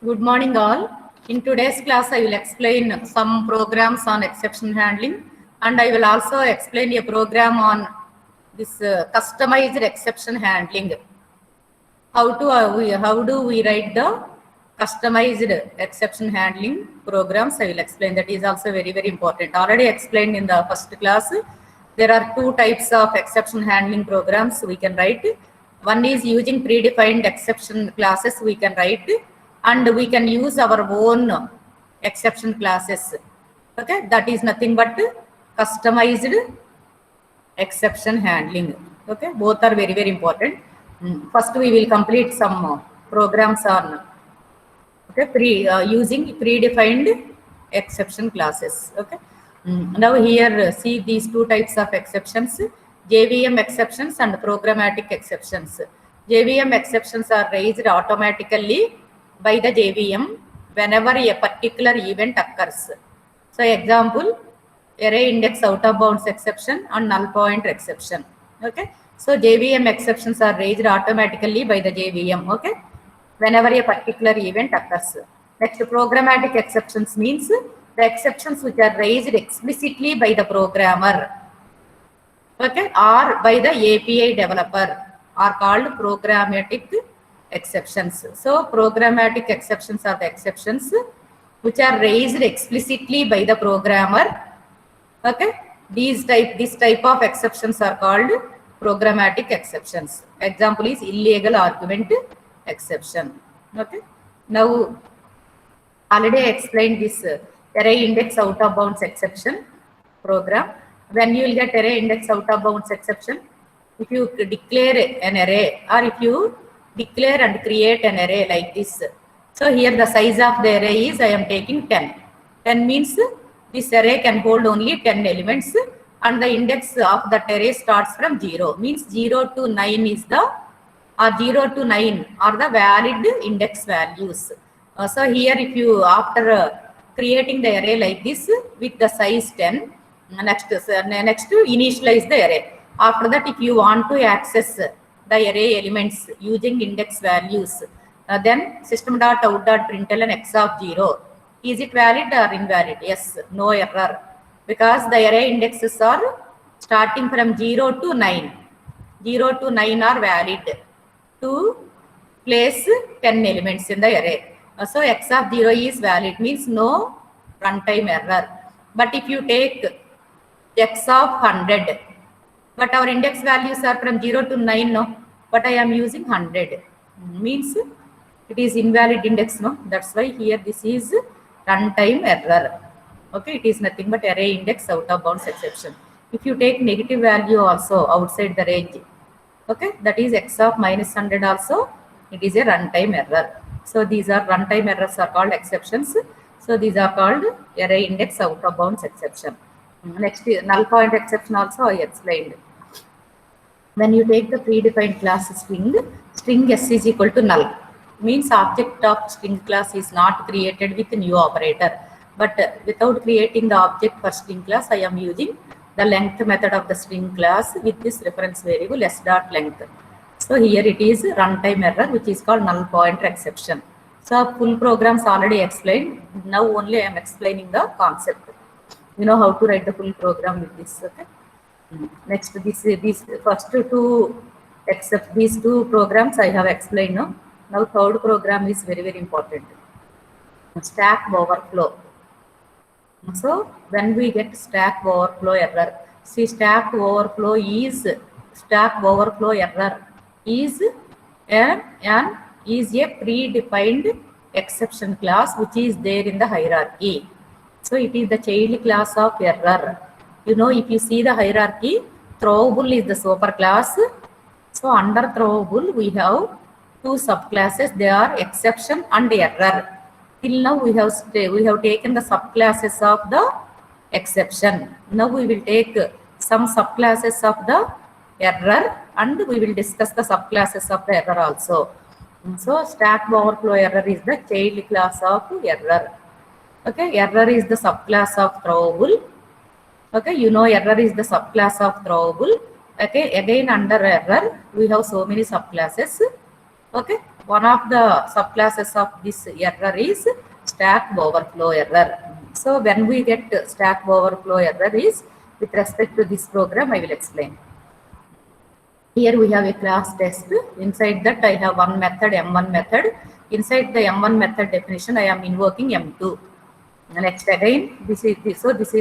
Good morning all. In today's class, I will explain some programs on exception handling, and I will also explain a program on this customized exception handling. How do we write the customized exception handling programs? I will explain. That is also very important. Already explained in the first class. There are two types of exception handling programs we can write. One is using predefined exception classes we can write, and we can use our own exception classes. Okay, that is nothing but customized exception handling. Okay, both are very important. First, we will complete some programs on using predefined exception classes. Okay. Now here see these two types of exceptions: JVM exceptions and programmatic exceptions. JVM exceptions are raised automatically by the JVM whenever a particular event occurs. So example, array index out of bounds exception and null pointer exception. Okay. So JVM exceptions are raised automatically by the JVM. Okay. Whenever a particular event occurs. Next, programmatic exceptions means the exceptions which are raised explicitly by the programmer, okay, or by the API developer are called programmatic exceptions. So programmatic exceptions are the exceptions which are raised explicitly by the programmer. Okay, this type of exceptions are called programmatic exceptions. Example is illegal argument exception. Okay, now already explained this array index out of bounds exception program. When you will get array index out of bounds exception, if you declare an array or if you declare and create an array like this. So here the size of the array is I am taking 10. 10 means this array can hold only 10 elements and the index of that array starts from 0. Means 0 to 9 is the 0 to 9 are the valid index values. So here if you after creating the array like this with the size 10, next to initialize the array. After that, if you want to access the array elements using index values, then system.out.println x of 0. Is it valid or invalid? Yes, no error. Because the array indexes are starting from 0 to 9. 0 to 9 are valid to place 10 elements in the array. So x of 0 is valid, means no runtime error. But if you take x of 100, but our index values are from 0 to 9, no, but I am using 100, means it is invalid index, no. That's why here this is runtime error. Okay, it is nothing but array index out of bounds exception. If you take negative value also outside the range, okay, that is x of minus 100 also, it is a runtime error. So these are runtime errors are called exceptions. So these are called array index out of bounds exception. Next, null point exception also I explained. When you take the predefined class string s is equal to null, means object of string class is not created with new operator. But without creating the object for string class, I am using the length method of the string class with this reference variable s dot length. So here it is runtime error, which is called null pointer exception. So full programs already explained. Now only I am explaining the concept. You know how to write the full program with this. Okay. Next, these first two, except these two programs I have explained. No? Now third program is very important. Stack overflow. So when we get stack overflow error, see stack overflow error is a predefined exception class which is there in the hierarchy. So it is the child class of error. You know, if you see the hierarchy, throwable is the superclass. So under throwable we have two subclasses. They are exception and error. Till now we have taken the subclasses of the exception. Now we will take some subclasses of the error and we will discuss the subclasses of the error also. So stack overflow error is the child class of error. Okay, error is the subclass of throwable. Okay, you know error is the subclass of throwable. Okay, again under error we have so many subclasses. Okay, one of the subclasses of this error is stack overflow error. So when we get stack overflow error is with respect to this program, I will explain. Here we have a class test. Inside that I have one method, M1 method. Inside the M1 method definition, I am invoking M2. Next again, this is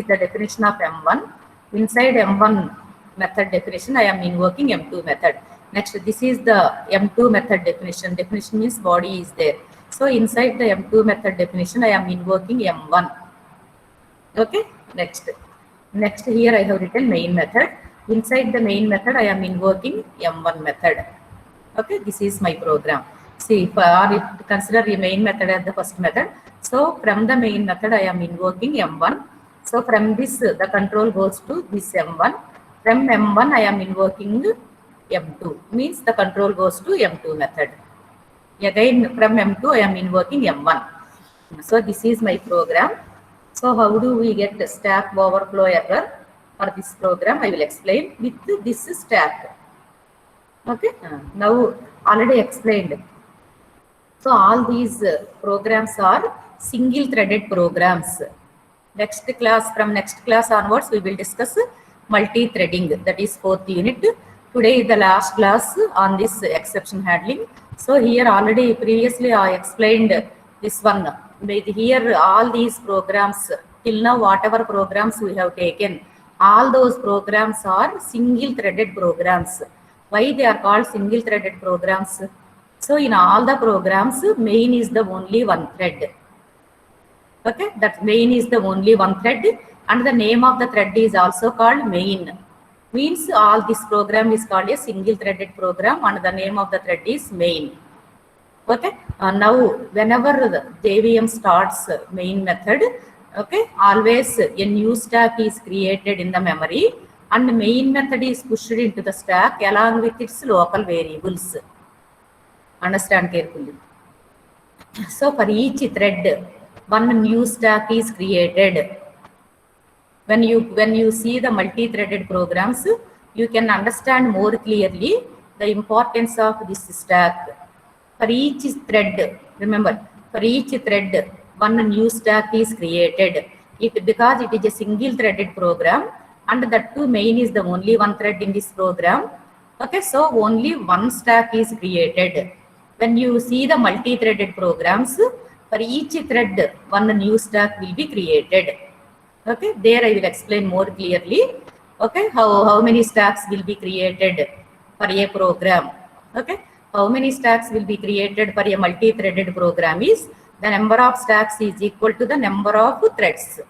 the definition of M1. Inside M1 method definition, I am invoking M2 method. Next, this is the M2 method definition. Definition means body is there. So inside the M2 method definition, I am invoking M1. Okay, next here I have written main method. Inside the main method, I am invoking M1 method. Okay, this is my program. See, consider the main method as the first method. So from the main method, I am invoking M1. So from this, the control goes to this M1. From M1, I am invoking M2. Means the control goes to M2 method. Again, from M2, I am invoking M1. So this is my program. So how do we get the stack overflow error for this program? I will explain with this stack. Okay. Now already explained. So all these programs are single threaded programs. Next class onwards, we will discuss multi-threading. That is 4th unit. Today is the last class on this exception handling. So here already previously I explained this one. Here all these programs till now, whatever programs we have taken, all those programs are single threaded programs. Why they are called single threaded programs? So in all the programs, main is the only one thread. Okay, that main is the only one thread, and the name of the thread is also called main. Means all this program is called a single threaded program, and the name of the thread is main. Okay, now whenever the JVM starts main method, okay, always a new stack is created in the memory, and main method is pushed into the stack along with its local variables. Understand carefully. So for each thread, one new stack is created. When you see the multi-threaded programs, you can understand more clearly the importance of this stack. For each thread, remember, for each thread, one new stack is created. Because it is a single threaded program, and that too main is the only one thread in this program. Okay, so only one stack is created. When you see the multi-threaded programs, for each thread, one new stack will be created. Okay, there I will explain more clearly. Okay, how many stacks will be created for a program. Okay, how many stacks will be created for a multi-threaded program is the number of stacks is equal to the number of threads.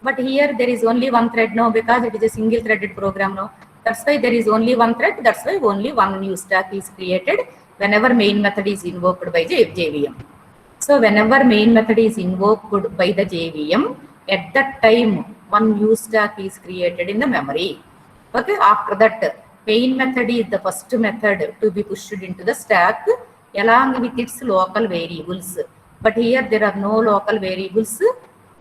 But here there is only one thread now, because it is a single threaded program now. That's why there is only one thread. That's why only one new stack is created whenever main method is invoked by the JVM. So whenever main method is invoked by the JVM, at that time one new stack is created in the memory. Okay, after that main method is the first method to be pushed into the stack along with its local variables. But here there are no local variables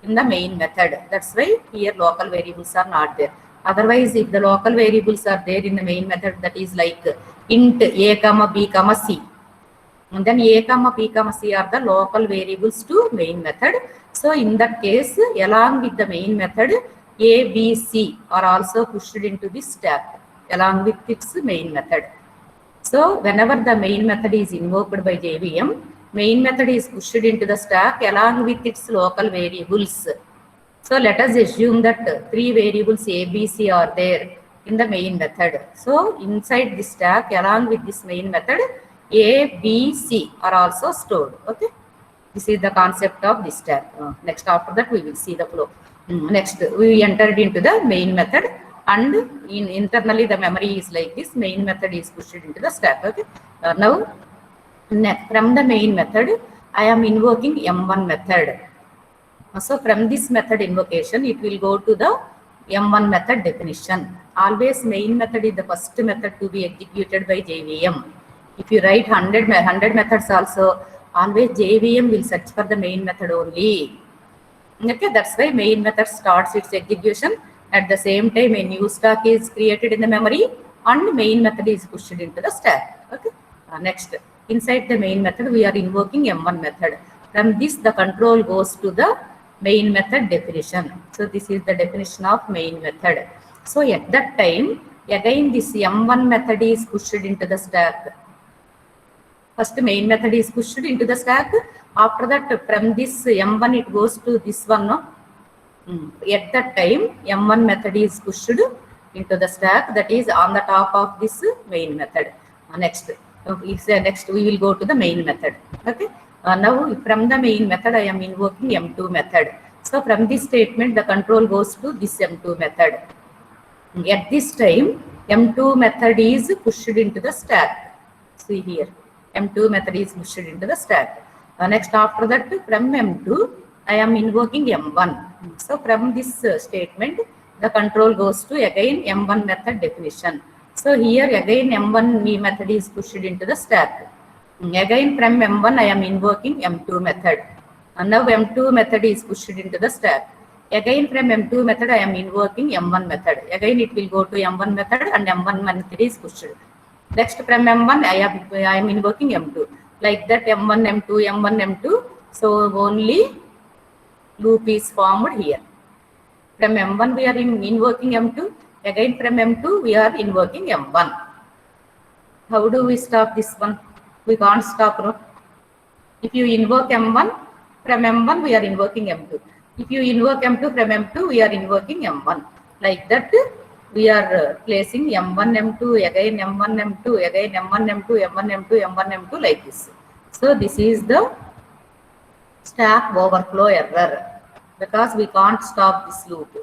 in the main method. That's why here local variables are not there. Otherwise, if the local variables are there in the main method, that is like int a comma b comma c, and then a comma b comma c are the local variables to main method. So in that case, along with the main method, a, b, c are also pushed into this stack along with its main method. So whenever the main method is invoked by JVM, main method is pushed into the stack along with its local variables. So let us assume that 3 variables a, b, c are there in the main method. So inside the stack along with this main method, a, b, c are also stored. Okay, this is the concept of this stack. Next, after that we will see the flow. Next, we entered into the main method, and internally the memory is like this. Main method is pushed into the stack. Okay, now from the main method, I am invoking M1 method. So from this method invocation, it will go to the M1 method definition. Always main method is the first method to be executed by JVM. If you write 100 methods also, always JVM will search for the main method only. Okay, that's why main method starts its execution. At the same time, a new stack is created in the memory, and main method is pushed into the stack. Okay, next. inside the main method we are invoking M1 method. From this the control goes to the main method definition. So this is the definition of main method. So at that time, again this M1 method is pushed into the stack. First main method is pushed into the stack. After that, from this M1 it goes to this one. No? At that time, M1 method is pushed into the stack, that is on the top of this main method. Next we will go to the main method. Okay. Now from the main method I am invoking M2 method. So from this statement the control goes to this M2 method. At this time M2 method is pushed into the stack. See here, M2 method is pushed into the stack. Next after that, from M2 I am invoking M1. So from this statement the control goes to again M1 method definition. So here again M1 method is pushed into the stack. Again from M1 I am invoking M2 method. And now M2 method is pushed into the stack. Again from M2 method I am invoking M1 method. Again it will go to M1 method and M1 method is pushed. Next from M1 I am invoking M2. Like that M1, M2, M1, M2. So only loop is formed here. From M1 we are invoking M2. Again from M2 we are invoking M1. How do we stop this one? We can't stop. No? If you invoke M1, from M1 we are invoking M2. If you invoke M2 from M2 we are invoking M1. Like that we are placing M1, M2, again M1, M2, again M1, M2, M1, M2, M1, M2 like this. So this is the stack overflow error because we can't stop this loop.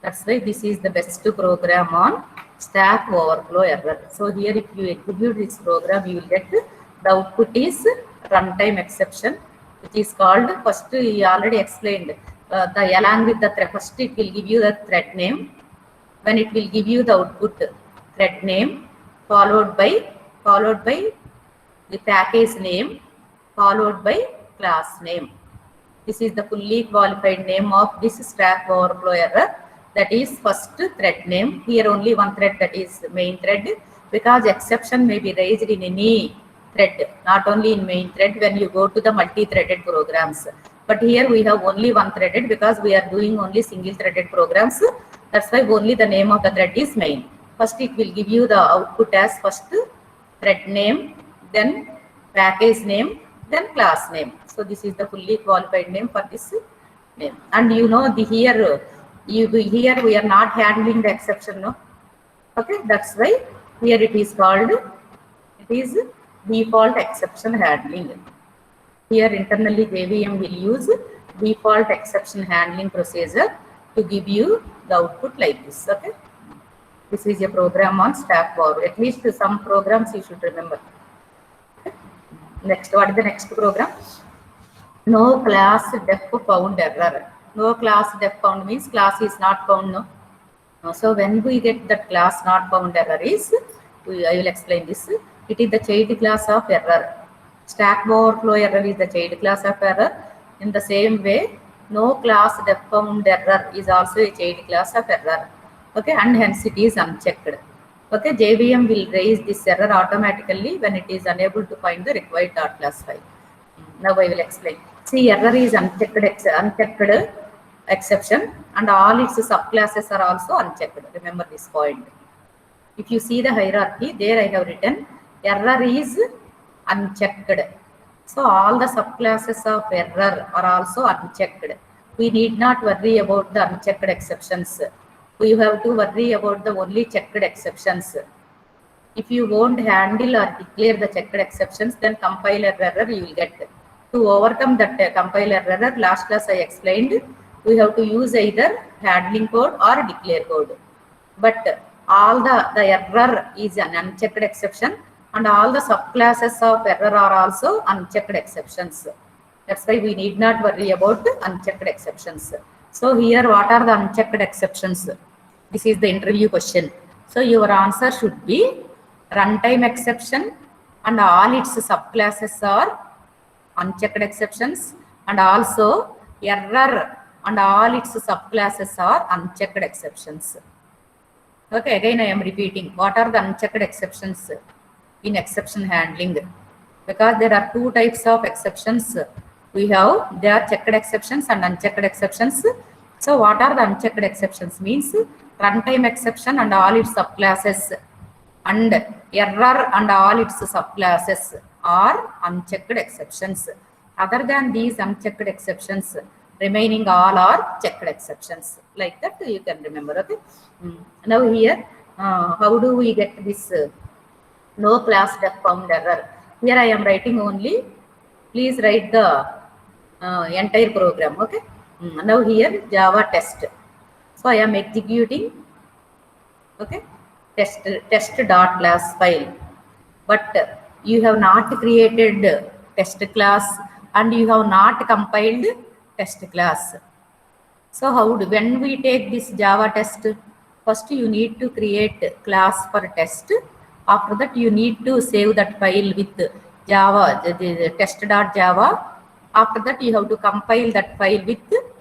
That's why this is the best program on stack overflow error. So here if you execute this program you will get the output is runtime exception, which is called, first we already explained, along with the thread, first it will give you the thread name. When it will give you the output thread name followed by the package name followed by class name. This is the fully qualified name of this stack overflow error. That is first thread name. Here only one thread, that is main thread, because exception may be raised in any thread, not only in main thread when you go to the multi-threaded programs. But here we have only one threaded because we are doing only single threaded programs. That's why only the name of the thread is main. First it will give you the output as first thread name, then package name, then class name. So this is the fully qualified name for this name. And you know here we are not handling the exception. No? Okay, that's why here it is called, it is default exception handling. Here internally JVM will use default exception handling procedure to give you the output like this. Okay, this is a program on stack forward. At least some programs you should remember. Okay. Next, what is the next program? No class def found error. No class def found means class is not found. No. So when we get that class not found error is, I will explain this. It is the child class of error. Stack overflow error is the child class of error. In the same way, no class def found error is also a child class of error. Okay, and hence it is unchecked. Okay, JVM will raise this error automatically when it is unable to find the required .class file. Now I will explain. See, error is unchecked exception, and all its subclasses are also unchecked. Remember this point. If you see the hierarchy, there I have written error is unchecked. So all the subclasses of error are also unchecked. We need not worry about the unchecked exceptions. We have to worry about the only checked exceptions. If you won't handle or declare the checked exceptions, then compiler error you will get. To overcome that compiler error, last class I explained, we have to use either handling code or declare code. But all the error is an unchecked exception, and all the subclasses of error are also unchecked exceptions. That's why we need not worry about unchecked exceptions. So here, what are the unchecked exceptions? This is the interview question. So your answer should be runtime exception and all its subclasses are unchecked exceptions, and also error and all its subclasses are unchecked exceptions. Okay, again I am repeating. What are the unchecked exceptions in exception handling? because there are two types of exceptions. We have, they are checked exceptions and unchecked exceptions. So what are the unchecked exceptions? Means runtime exception and all its subclasses, and error and all its subclasses are unchecked exceptions. Other than these unchecked exceptions, remaining all are checked exceptions. Like that you can remember. Okay. Now here, how do we get this no class def found error? Here I am writing only. Please write the entire program. Okay. Now here Java test. So I am executing. Okay, test dot class file, but you have not created test class and you have not compiled test class. So when we take this Java test, first you need to create class for test. After that you need to save that file with Java, the test.java. After that you have to compile that file with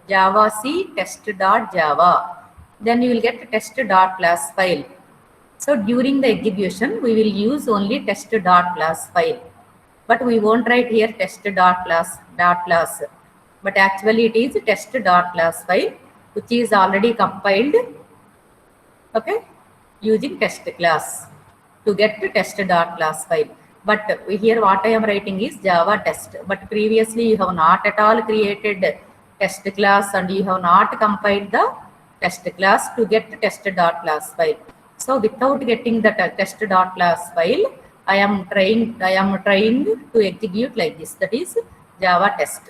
Java C test.java. Then you will get test.class file. So during the execution, we will use only test.class file. But we won't write here test.class, but actually it is test.class file, which is already compiled, okay, using test class to get the test.class file. But here what I am writing is Java test, but previously you have not at all created test class and you have not compiled the test class to get the test.class file. So without getting the test.class file, I am trying to execute like this, that is Java test.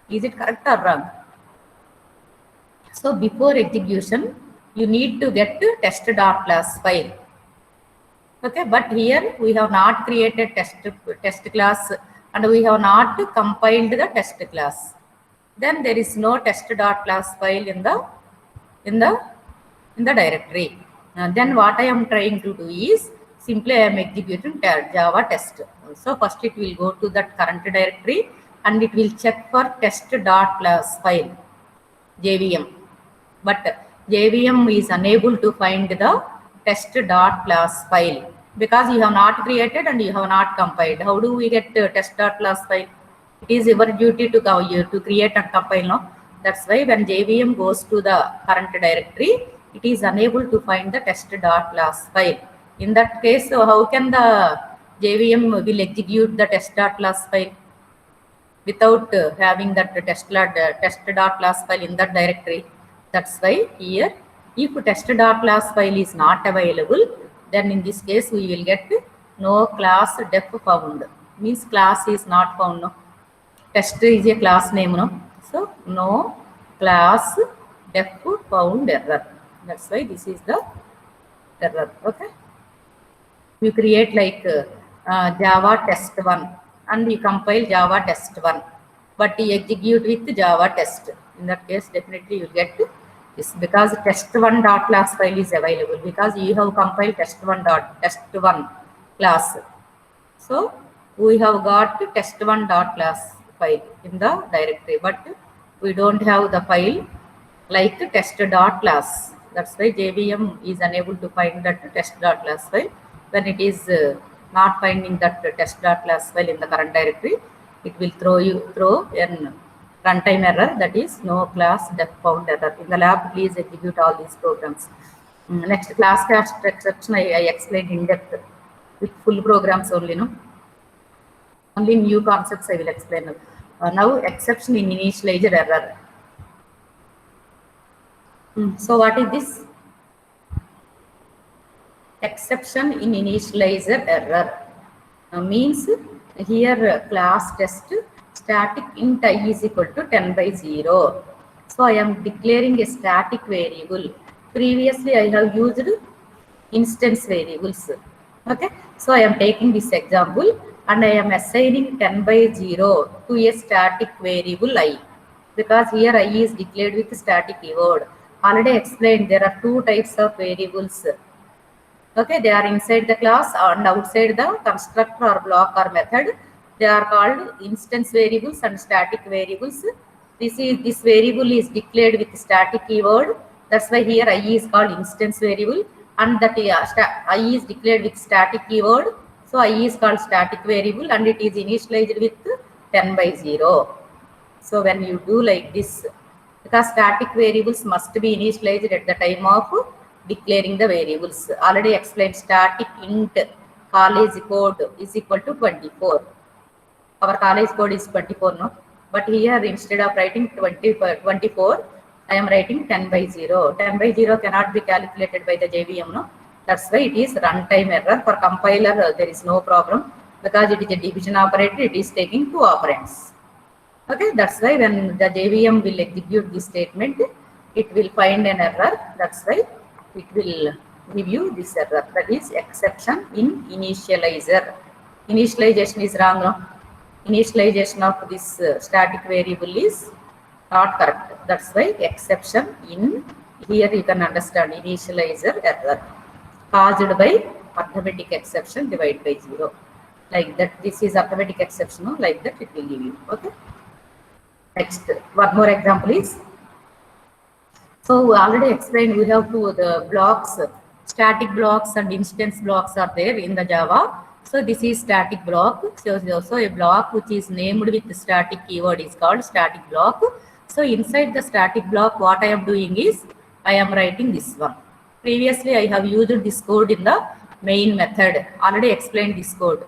Is it correct or wrong? So before execution, you need to get the test.class file. Okay, but here we have not created test class and we have not compiled the test class. Then there is no test.class file in the directory. Then what I am trying to do is simply I am executing Java test. So first it will go to that current directory and it will check for test.class file, JVM. But JVM is unable to find the test.class file because you have not created and you have not compiled. How do we get test.class file? It is your duty to create and compile. No? That's why when JVM goes to the current directory, it is unable to find the test.class file. In that case, so how can the JVM will execute the test.class file without having that test.class file in that directory? That's why here, if test.class file is not available, then in this case we will get no class def found. Means class is not found. No? Test is a class name. No? So no class def found error. That's why this is the error. Okay. You create like Java test 1 and you compile Java test 1, but you execute with Java test. In that case, definitely you will get this because test1.class file is available because you have compiled test1 class. So we have got test1.class file in the directory, but we don't have the file like test.class. That's why JVM is unable to find that test.class file. When it is not finding that test.class file in the current directory, it will throw an runtime error, that is no class def found error. In the lab, please execute all these programs. Next, class exception I explained in depth with full programs only. No, only new concepts I will explain. Now exception in initializer error. So what is this? Exception in initializer error means here class test static int I is equal to 10/0. So I am declaring a static variable. Previously I have used instance variables. Okay, so I am taking this example and I am assigning 10/0 to a static variable I, because here I is declared with static keyword. Already explained there are two types of variables. Okay, they are inside the class and outside the constructor or block or method. They are called instance variables and static variables. This variable is declared with static keyword. That's why here I is called instance variable, and that I is declared with static keyword. So I is called static variable and it is initialized with 10 by 0. So when you do like this, because static variables must be initialized at the time of declaring the variables. Already explained, static int college code is equal to 24. Our college code is 24, no? But here instead of writing 24, I am writing 10 by 0. 10 by 0 cannot be calculated by the JVM, no? That's why it is runtime error. For compiler, there is no problem because it is a division operator, it is taking 2 operands. Okay, that's why when the JVM will execute this statement, it will find an error. That's why it will give you this error. That is exception in initializer. Initialization is wrong, no? Initialization of this static variable is not correct. That's why exception in, here you can understand initializer error caused by arithmetic exception divided by 0. Like that, this is arithmetic exception, no? Like that it will give you. Okay. Next, one more example is, so we already explained we have the blocks, static blocks and instance blocks are there in the Java. So this is static block. So also a block which is named with the static keyword is called static block. So inside the static block, what I am doing is I am writing this one. Previously I have used this code in the main method. Already explained this code.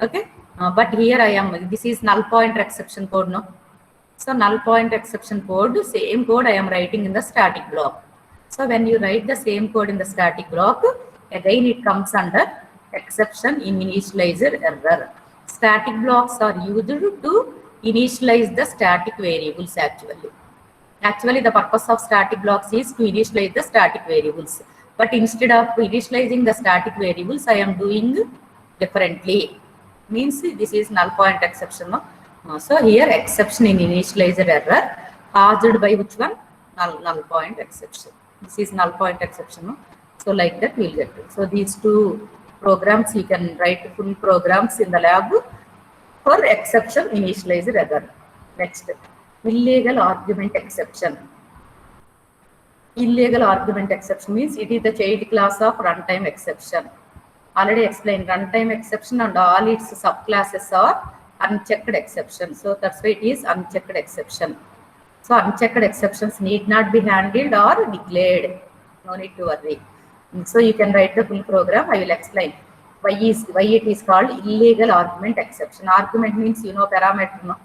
Okay. But here I am, this is null pointer exception code, no? So null pointer exception code, same code I am writing in the static block. So when you write the same code in the static block, again it comes under exception in initializer error. Static blocks are used to initialize the static variables actually. Actually, the purpose of static blocks is to initialize the static variables. But instead of initializing the static variables, I am doing differently. Means this is null pointer exception. No? So here exception in initializer error caused by which one? Null pointer exception. This is null pointer exception. No? So like that we will get it. So these two programs you can write full programs in the lab for exception initializer error. Next, illegal argument exception. Illegal argument exception means it is the child class of runtime exception. Already explained, runtime exception and all its subclasses are unchecked exception. So that's why it is unchecked exception. So unchecked exceptions need not be handled or declared. No need to worry. So you can write the full program. I will explain why it is called illegal argument exception. Argument means parameter, no?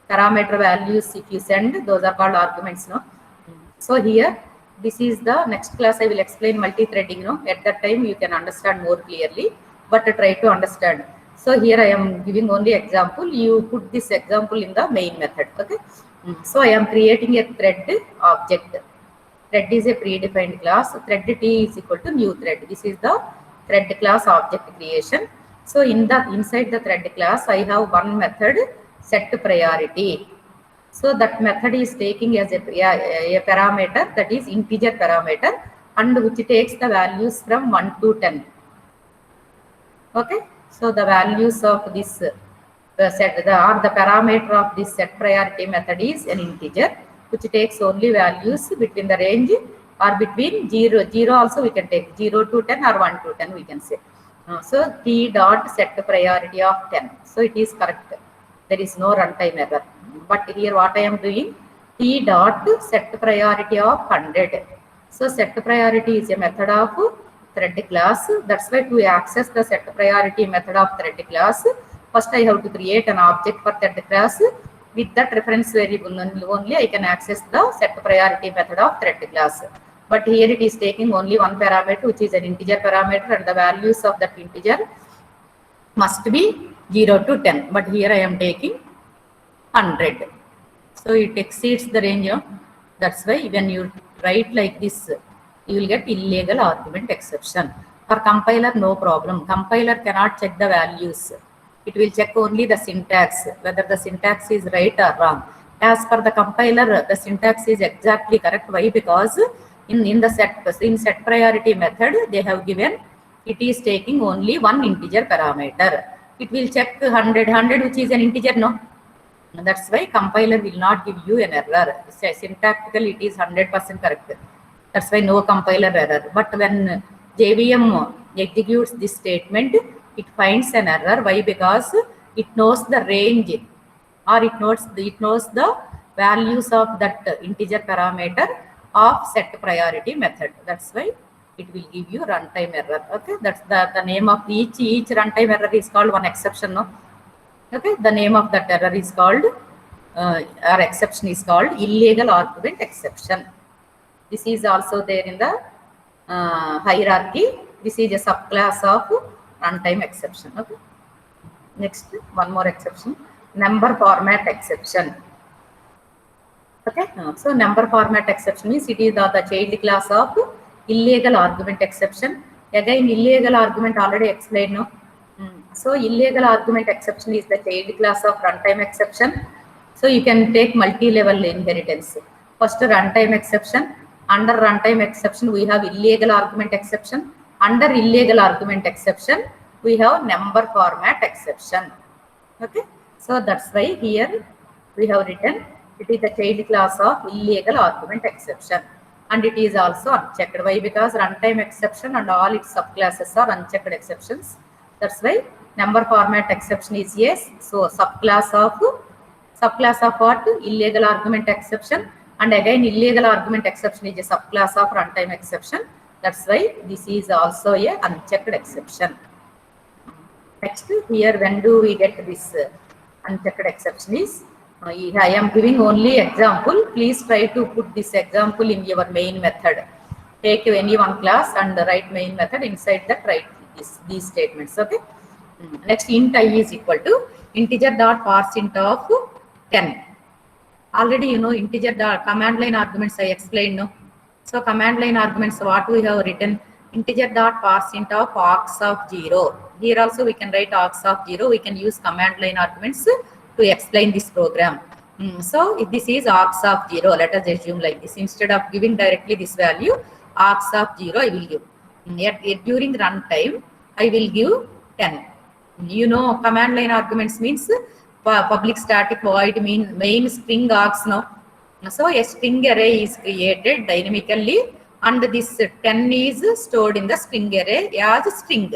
Parameter values if you send, those are called arguments, no? So here, this is the next class I will explain multi-threading, no? At that time you can understand more clearly, but try to understand. So here I am giving only example. You put this example in the main method. Okay. So I am creating a thread object. Thread is a predefined class. Thread T is equal to new thread. This is the thread class object creation. So inside the thread class, I have one method set priority. So that method is taking as a parameter, that is integer parameter, and which takes the values from 1 to 10. Okay. So the values of this the parameter of this set priority method is an integer, which takes only values between the range or between 0 also we can take 0 to 10 or 1 to 10 we can say. So T dot set priority of 10. So it is correct. There is no runtime error. But here what I am doing, T dot set priority of 100. So set priority is a method of thread class. That's why to access the set priority method of thread class, first I have to create an object for thread class. With that reference variable only I can access the set priority method of thread class. But here it is taking only one parameter, which is an integer parameter, and the values of that integer must be 0 to 10. But here I am taking 100. So it exceeds the range. That's why when you write like this, you will get illegal argument exception. For compiler, no problem. Compiler cannot check the values. It will check only the syntax, whether the syntax is right or wrong. As per the compiler, the syntax is exactly correct. Why? Because in set priority method, they have given it is taking only one integer parameter. It will check 100, which is an integer, no? That's why compiler will not give you an error. Syntactically, it is 100% correct. That's why no compiler error. But when JVM executes this statement, it finds an error. Why? Because it knows the range, or it knows the values of that integer parameter of set priority method. That's why it will give you runtime error. Okay, that's the name of each runtime error is called one exception. No, okay, the name of that error is called or exception is called illegal argument exception. This is also there in the hierarchy. This is a subclass of runtime exception. Okay. Next, one more exception, number format exception. Okay, so number format exception means it is the child class of illegal argument exception. Again, illegal argument already explained. No, so illegal argument exception is the child class of runtime exception. So you can take multi-level inheritance. First, runtime exception. Under runtime exception, we have illegal argument exception. Under illegal argument exception, we have number format exception. Okay, so that's why here we have written it is the child class of illegal argument exception, and it is also unchecked. Why? Because runtime exception and all its subclasses are unchecked exceptions. That's why number format exception is yes. So subclass of what? Illegal argument exception, and again illegal argument exception is a subclass of runtime exception. That's why this is also a unchecked exception. Next, here when do we get this unchecked exception is, I am giving only example. Please try to put this example in your main method. Take any one class and write main method. Inside that write these statements. Okay. Next, int I is equal to integer dot parseInt of 10. Already you know integer dot command line arguments I explained. No. So command line arguments, what we have written, integer dot parseInt of args of 0. Here also we can write args of 0. We can use command line arguments to explain this program. So if this is args of 0, let us assume like this. Instead of giving directly this value, args of 0 I will give. Yet during runtime, I will give 10. You know, command line arguments means public static void main string args. No. So a string array is created dynamically, and this 10 is stored in the string array as string,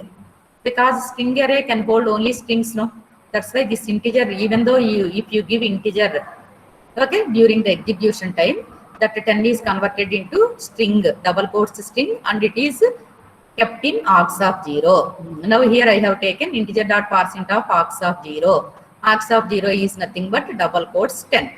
because string array can hold only strings. No, that's why this integer, even though if you give integer, okay, during the execution time, that 10 is converted into string, double quotes string, and it is kept in args of 0. Now here I have taken integer dot parseInt of args of 0. Args of 0 is nothing but double quotes 10.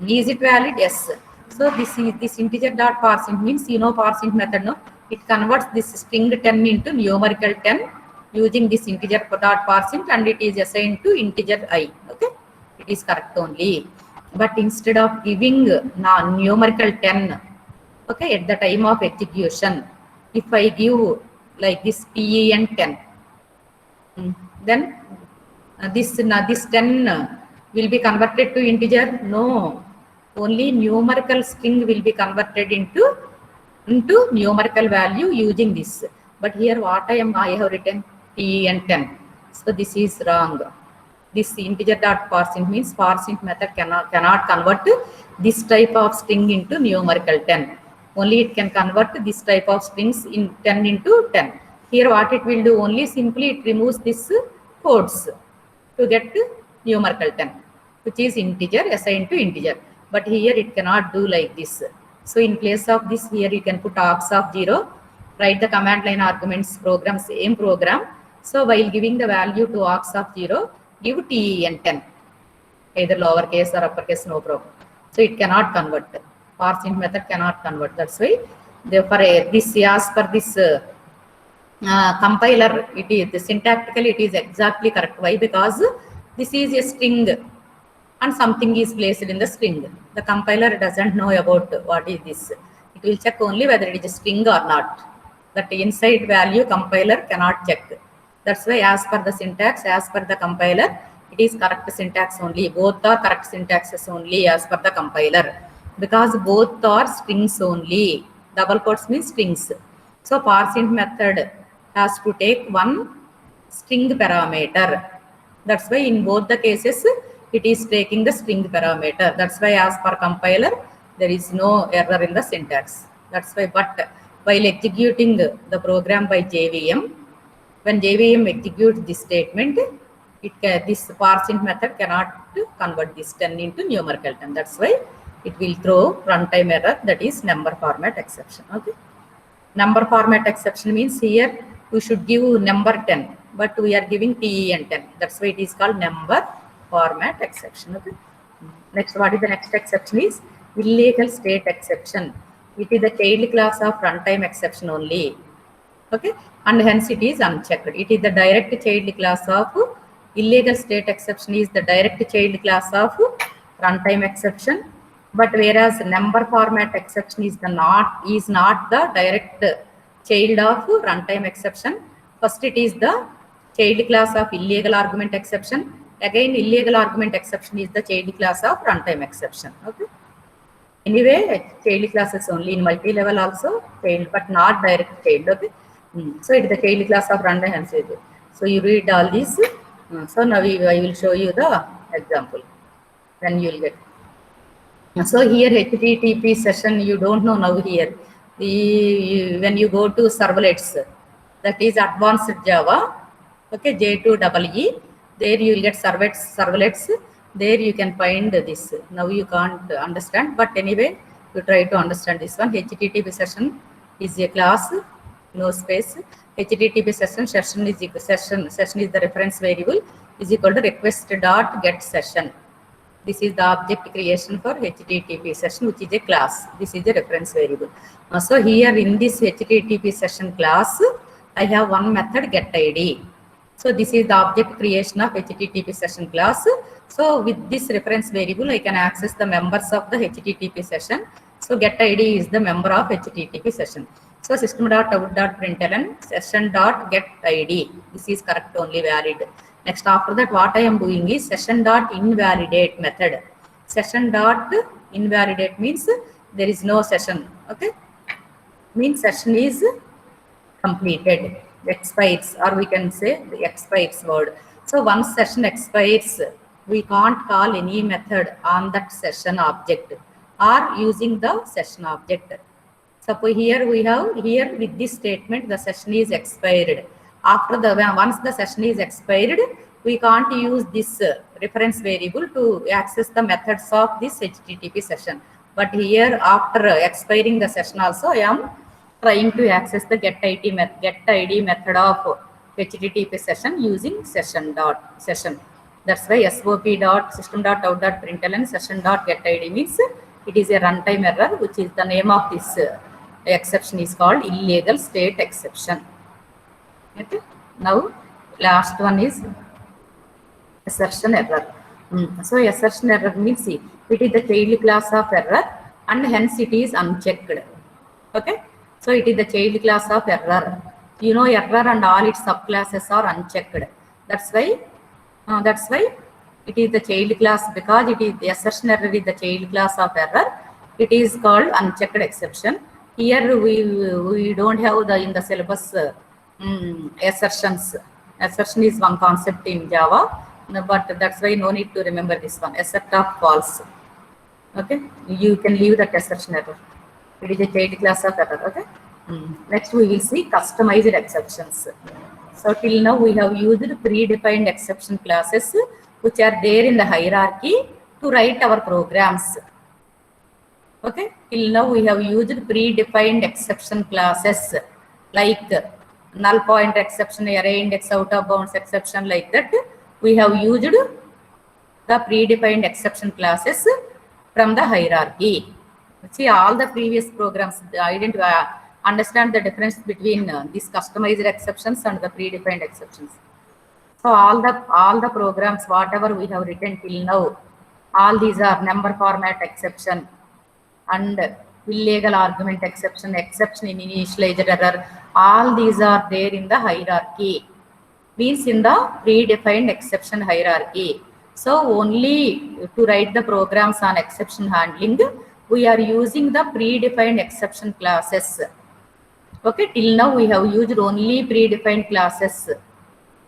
Is it valid? Yes. So this integer dot parseInt means, you know, parseInt method. No, it converts this string 10 into numerical 10 using this integer dot parseInt, and it is assigned to integer I. Okay, it is correct only. But instead of giving numerical 10, okay, at the time of execution, if I give like this PEN 10, then this 10 will be converted to integer? No, only numerical string will be converted into numerical value using this. But here what I have written PEN 10. So this is wrong. This integer dot parseInt means parseInt method cannot convert this type of string into numerical 10. Only it can convert this type of strings in 10 into 10. Here what it will do, only simply it removes this quotes to get numerical 10, which is integer assigned to integer. But here it cannot do like this. So in place of this, here you can put args of 0, write the command line arguments program, same program. So while giving the value to args of 0, give TEN 10, either lowercase or uppercase, no problem. So it cannot convert. parseInt method cannot convert. That's why, therefore, this as per this compiler, it is syntactically it is exactly correct. Why? Because this is a string and something is placed in the string. The compiler doesn't know about what is this. It will check only whether it is a string or not. That inside value compiler cannot check. That's why, as per the syntax, as per the compiler, it is correct syntax only. Both are correct syntaxes only as per the compiler, because both are strings only. Double quotes means strings. So parseInt method has to take one string parameter. That's why in both the cases it is taking the string parameter. That's why as per compiler there is no error in the syntax. That's why, but while executing the program by JVM, when JVM executes this statement, this parsing method cannot convert this 10 into numerical 10. That's why it will throw runtime error, that is number format exception. Okay. Number format exception means here we should give number 10, but we are giving TEN 10. That's why it is called number format exception. Okay. Next, what is the next exception is illegal state exception. It is the child class of runtime exception only. Okay, and hence it is unchecked. It is the direct child class of illegal state exception is the direct child class of runtime exception, but whereas number format exception is not the direct child of runtime exception. First it is the child class of illegal argument exception. Again, illegal argument exception is the child class of runtime exception. Okay. Anyway, child classes only in multi-level also child, but not direct child. Okay. So it is the child class of runtime and say. So you read all these. So now I will show you the example. Then you will get. So here HTTP session you don't know now here. When you go to servlets, that is advanced Java. Okay, J2EE. There you will get servlets. There you can find this. Now you can't understand, but anyway, you try to understand this one. HTTP session is a class, no space. HTTP session is the reference variable is equal to request.getSession. This is the object creation for HTTP session, which is a class. This is the reference variable. So here in this HTTP session class, I have one method getID. So this is the object creation of HTTP session class. So with this reference variable, I can access the members of the HTTP session. So getID is the member of HTTP session. So system.out.println session.getID. This is correct, only valid. Next, after that, what I am doing is session.invalidate method. Session.invalidate means there is no session. Okay, means session is completed, expires, or we can say the expires word. So once session expires, we can't call any method on that session object or using the session object. Suppose here we have with this statement the session is expired. After once the session is expired, we can't use this reference variable to access the methods of this HTTP session. But here after expiring the session also, I am trying to access the getID method of HTTP session using session. That's why sop.system.out.println session.getID means it is a runtime error, which is the name of this exception is called illegal state exception. Okay. Now last one is assertion error. So assertion error means it is the child class of error and hence it is unchecked. Okay. So it is the child class of error. You know, error and all its subclasses are unchecked. That's why it is the child class, because it is the assertion error is the child class of error. It is called unchecked exception. Here we don't have the in the syllabus assertions. Assertion is one concept in Java, but that's why no need to remember this one. Assert of false. Okay, you can leave that assertion error. It is a child class of error. Okay. Next we will see customized exceptions. So till now we have used predefined exception classes which are there in the hierarchy to write our programs. Okay, till now we have used predefined exception classes like null pointer exception, array index, out of bounds exception, like that. We have used the predefined exception classes from the hierarchy. See, all the previous programs, understand the difference between these customized exceptions and the predefined exceptions. So all the programs, whatever we have written till now, all these are number format exception and illegal argument exception, exception in initializer error. All these are there in the hierarchy, means in the predefined exception hierarchy. So only to write the programs on exception handling, we are using the predefined exception classes. Okay, till now we have used only predefined classes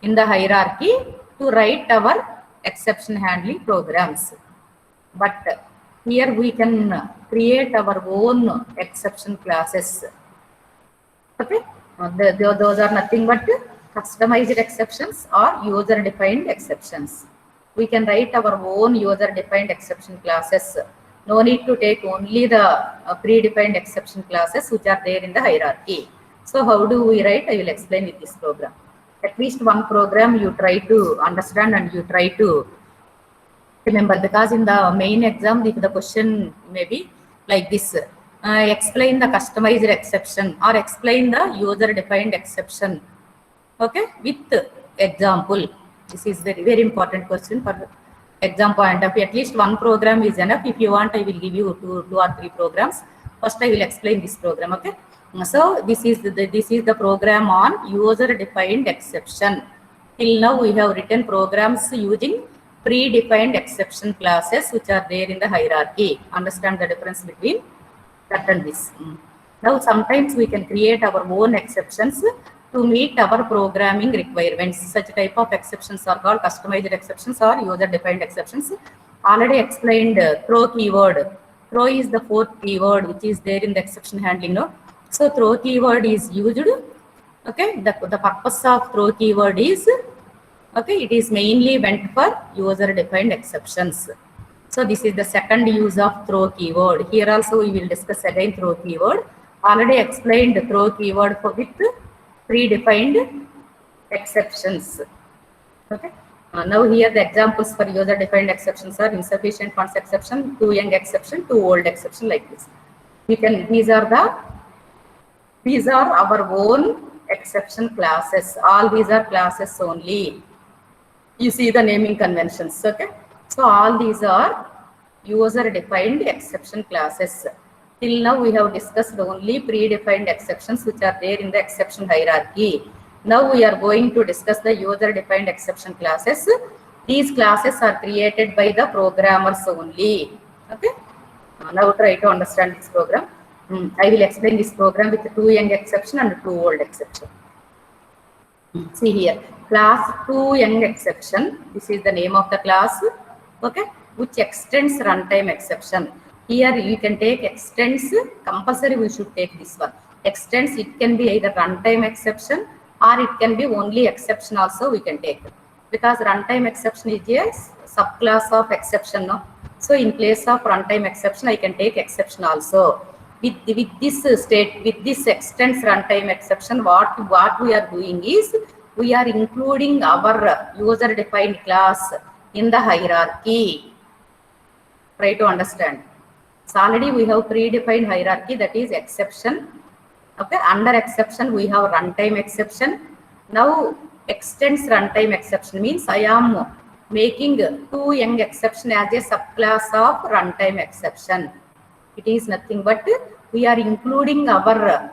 in the hierarchy to write our exception handling programs. But here we can create our own exception classes. Okay, those are nothing but customized exceptions or user defined exceptions. We can write our own user defined exception classes. No need to take only the predefined exception classes which are there in the hierarchy. So how do we write? I will explain with this program. At least one program you try to understand and you try to remember, because in the main exam the question may be like this: explain the customized exception or explain the user defined exception, okay, with example. This is very important question for exam point of view. At least one program is enough. If you want, I will give you two or three programs. First I will explain this program, okay. So this is the program on user defined exception. Till now we have written programs using predefined exception classes which are there in the hierarchy. Understand the difference between that and this. Now sometimes we can create our own exceptions to meet our programming requirements. Such type of exceptions are called customized exceptions or user defined exceptions. Already explained throw keyword. Throw is the fourth keyword which is there in the exception handling. No? So throw keyword is used. Okay, the purpose of throw keyword is, okay, it is mainly meant for user defined exceptions. So this is the second use of throw keyword. Here also we will discuss again throw keyword. Already explained throw keyword for with predefined exceptions. Okay. Now here the examples for user defined exceptions are insufficient funds exception, too young exception, too old exception, like this. We can, these are our own exception classes. All these are classes only. You see the naming conventions, okay. So all these are user defined exception classes. Till now we have discussed only predefined exceptions which are there in the exception hierarchy. Now we are going to discuss the user defined exception classes. These classes are created by the programmers only, okay. Now try to understand this program. I will explain this program with too young exception and too old exception. See here, class too young exception. This is the name of the class, okay, which extends runtime exception. Here you can take extends, compulsory we should take this one. Extends, it can be either runtime exception or it can be only exception also we can take. Because runtime exception is a subclass of exception, no? So in place of runtime exception, I can take exception also. With this extends runtime exception, what we are doing is we are including our user defined class in the hierarchy. Try to understand. So already we have predefined hierarchy, that is exception. Okay, under exception we have runtime exception. Now extends runtime exception means I am making too young exception as a subclass of runtime exception. It is nothing but we are including our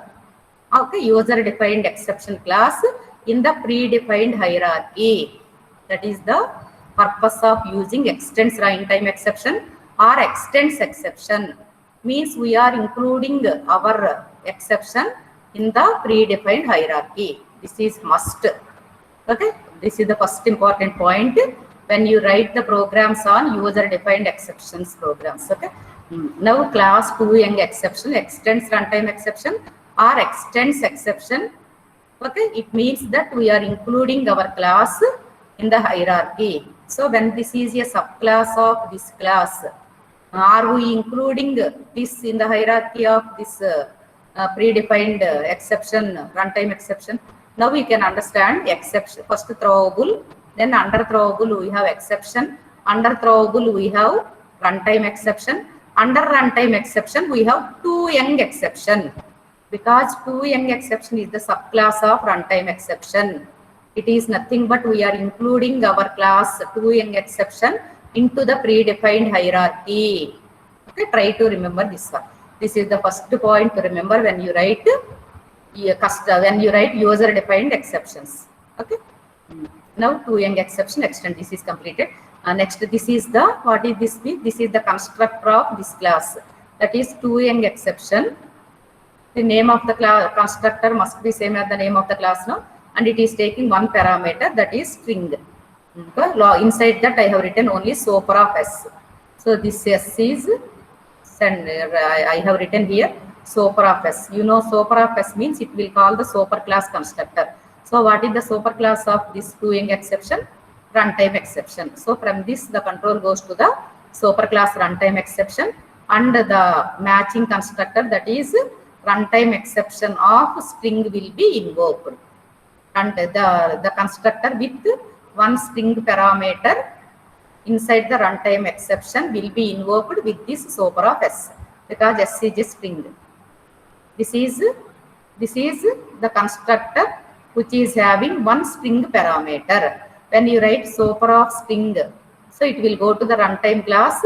user defined exception class in the predefined hierarchy. That is the purpose of using extends runtime exception or extends exception, means we are including our exception in the predefined hierarchy. This is must. Okay, this is the first important point when you write the programs on user defined exceptions programs. Okay. Now class too young exception, extends runtime exception or extends exception. Okay, it means that we are including our class in the hierarchy. So when this is a subclass of this class, are we including this in the hierarchy of this predefined exception, runtime exception? Now we can understand exception. First throwable, then under throwable we have exception. Under throwable we have runtime exception. Under runtime exception we have too young exception, because too young exception is the subclass of runtime exception. It is nothing but we are including our class too young exception into the predefined hierarchy. Okay, try to remember this one. This is the first point to remember when you write user defined exceptions. Okay. Now too young exception extend, this is completed. Next, this is the, what is this? This is the constructor of this class, that is too young exception. The name of the class constructor must be same as the name of the class now, and it is taking one parameter, that is string. Inside that I have written only SOAPR of S. So this S is, and I have written here SOAPR of S. You know SOAPR of S means it will call the SOAPR class constructor. So So what is the superclass of this doing exception? Runtime exception. So from this, the control goes to the superclass runtime exception, and the matching constructor, that is runtime exception of string, will be invoked. And the constructor with one string parameter inside the runtime exception will be invoked with this super of s, because s is a string. This is the constructor which is having one string parameter. When you write super of string, so it will go to the runtime class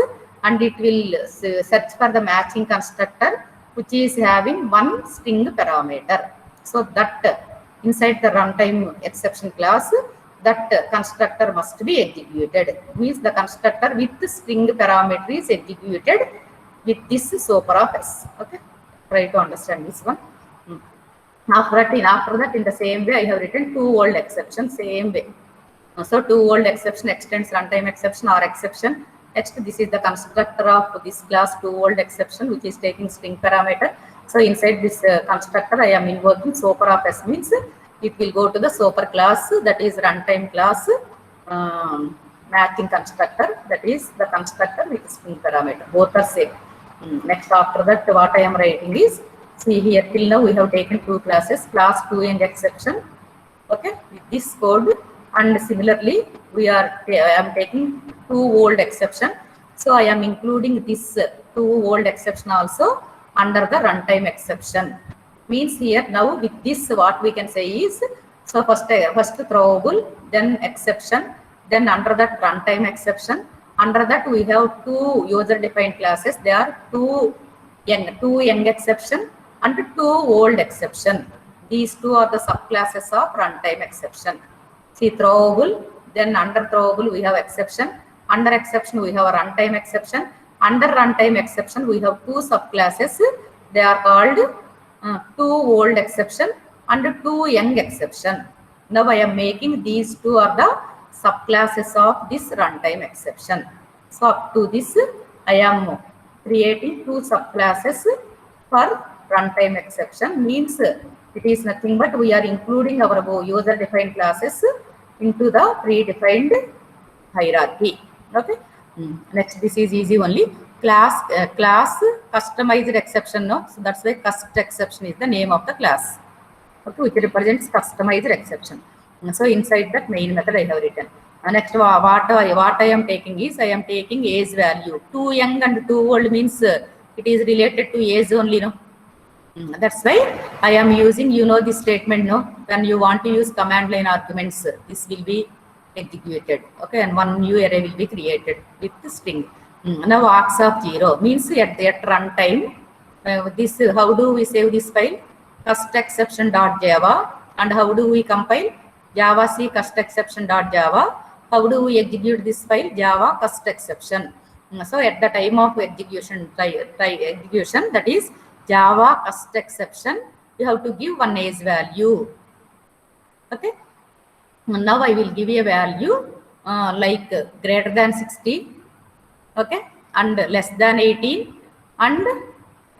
and it will search for the matching constructor which is having one string parameter. So that inside the runtime exception class, that constructor must be executed. Means the constructor with the string parameter is executed with this super of s. Okay, try to understand this one. After that, in the same way, I have written two old exception, same way. So two old exception extends runtime exception or exception. Next, this is the constructor of this class two old exception, which is taking string parameter. So inside this constructor, I am invoking super of s, means it will go to the super class, that is runtime class matching constructor, that is the constructor with string parameter. Both are same. Next, after that, what I am writing is, see here, till now we have taken two classes, class doing exception, okay, with this code, and similarly I am taking two old exception. So I am including this two old exception also under the runtime exception. Means here now with this, what we can say is, so first throwable, then exception, then under that runtime exception. Under that we have two user defined classes. They are two young exception and two old exception. These two are the subclasses of runtime exception. See, throwable, then under throwable we have exception. Under exception we have a runtime exception. Under runtime exception we have two subclasses. They are called two old exception and two young exception. Now I am making these two are the subclasses of this runtime exception. So up to this, I am creating two subclasses for runtime exception. Means it is nothing but we are including our user defined classes into the predefined hierarchy. Okay. Next, this is easy only. Class customized exception. No, so that's why cust exception is the name of the class. Okay, which represents customized exception. So inside that main method I have written. Next, what I am taking is, I am taking age value. Too young and too old means it is related to age only. No, that's why I am using, this statement. No, when you want to use command line arguments, this will be executed. Okay, and one new array will be created with the string. Now args of 0 means at runtime. This, how do we save this file? Cust exception.java. And how do we compile? Java C cust exception.java. How do we execute this file? Java cust exception. So at the time of execution, execution, that is Java cust exception, you have to give one age value. Okay. Now I will give a value like greater than 60. Okay, and less than 18, and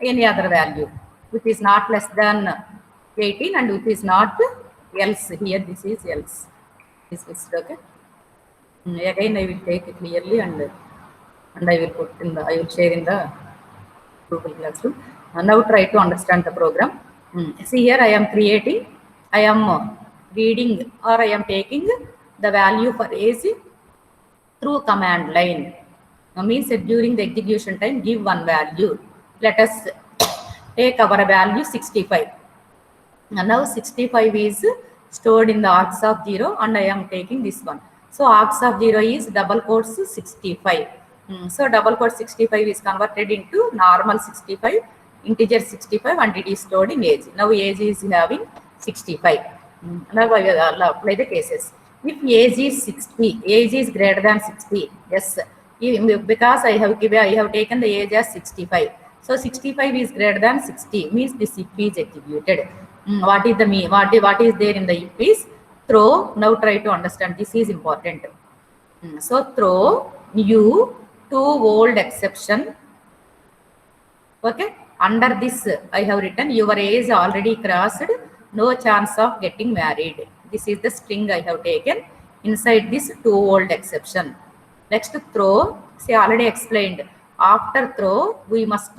any other value which is not less than 18 and which is not else. Here this is else. This is okay. Again I will take it clearly and I will put in the, I will share in the Google Classroom. Now try to understand the program. See here, I am creating, I am reading, or I am taking the value for age through command line. Means that during the execution time, give one value. Let us take our value 65. And now 65 is stored in the args of 0 and I am taking this one. So args of 0 is double quotes 65. So double quote 65 is converted into normal 65, integer 65, and it is stored in age. Now age is having 65. Now I will apply the cases. If age is 60, age is greater than 60, yes. Because I have taken the age as 65. So 65 is greater than 60 means this if is executed. What is the mean? What is there in the if is throw. Now try to understand. This is important. So throw new two old exception. Okay. Under this I have written your age already crossed. No chance of getting married. This is the string I have taken inside this to old exception. Next, throw. See, already explained. After throw, we must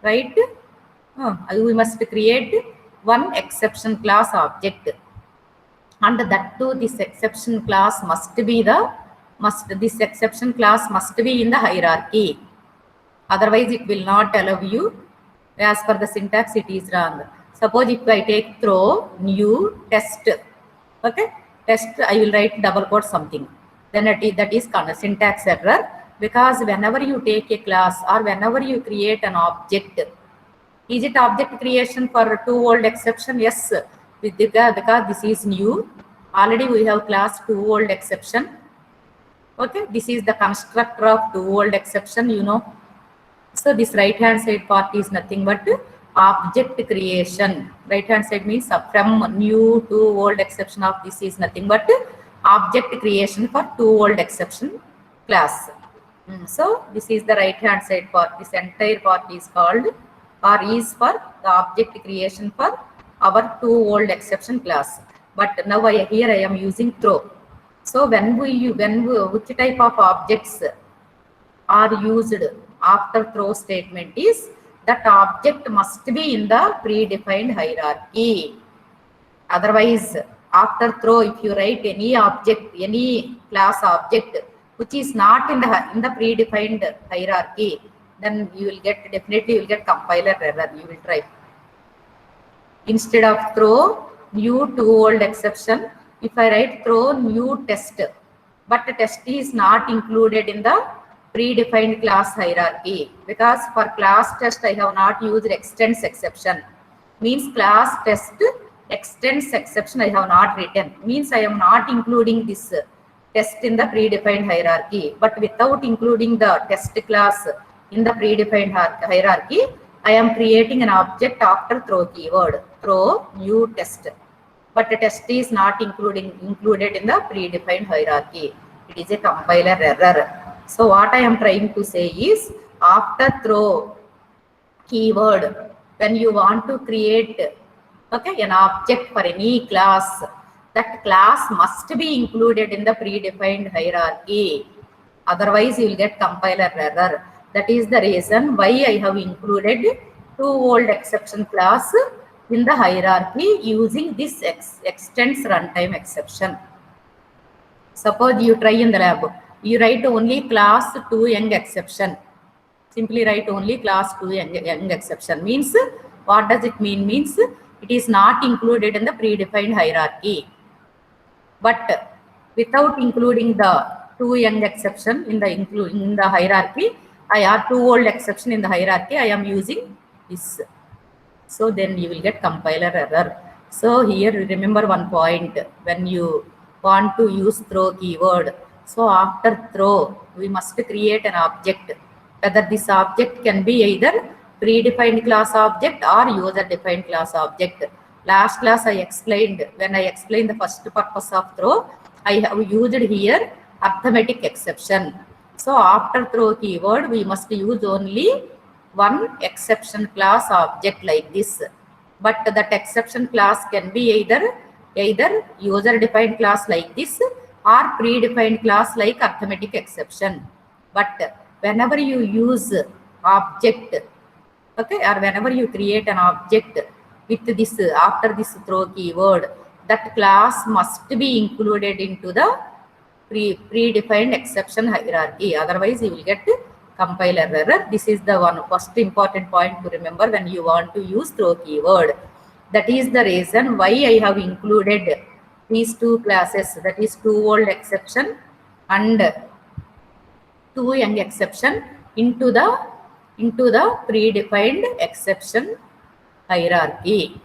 we must create one exception class object, and that too this exception class must be this exception class must be in the hierarchy. Otherwise, it will not allow you. As per the syntax, it is wrong. Suppose if I take throw new test, okay, test, I will write double quote something. Then that is kind of syntax error, because whenever you take a class or whenever you create an object, is it object creation for to old exception? Yes, because this is new. Already we have class to old exception. Okay, this is the constructor of to old exception, you know. So this right hand side part is nothing but object creation. Right hand side means from new to old exception of this is nothing but object creation for to old exception class. So this is the right hand side part. This entire part is called or is for the object creation for our to old exception class. But now here I am using throw. So which type of objects are used after throw statement is that object must be in the predefined hierarchy. Otherwise, after throw, if you write any object, any class object which is not in the predefined hierarchy, then you will get compiler error. You will try. Instead of throw new to old exception, if I write throw new test, but the test is not included in the predefined class hierarchy, because for class test I have not used extends exception. Means class test extends exception I have not written. Means I am not including this test in the predefined hierarchy. But without including the test class in the predefined hierarchy, I am creating an object after throw keyword. Throw new test. But the test is not included in the predefined hierarchy. It is a compiler error. So what I am trying to say is, after throw keyword, when you want to create an object for any class, that class must be included in the predefined hierarchy. Otherwise, you will get compiler error. That is the reason why I have included to old exception class in the hierarchy using this extends runtime exception. Suppose you try in the lab. You write only class to young exception. Simply write only class to young exception. Means, what does it mean? Means it is not included in the predefined hierarchy. But without including the to young exception in the hierarchy, I have to old exception in the hierarchy, I am using this. So then you will get compiler error. So here remember one point, when you want to use throw keyword. So after throw, we must create an object. Whether this object can be either predefined class object or user defined class object. Last class I explained, when I explained the first purpose of throw, I have used here arithmetic exception. So after throw keyword, we must use only one exception class object like this. But that exception class can be either user defined class like this or predefined class like arithmetic exception. But whenever you use object, or whenever you create an object with this after this throw keyword, that class must be included into the predefined exception hierarchy. Otherwise, you will get compiler error. This is the first important point to remember when you want to use throw keyword. That is the reason why I have included these two classes, that is to old exception and to young exception into the predefined exception hierarchy.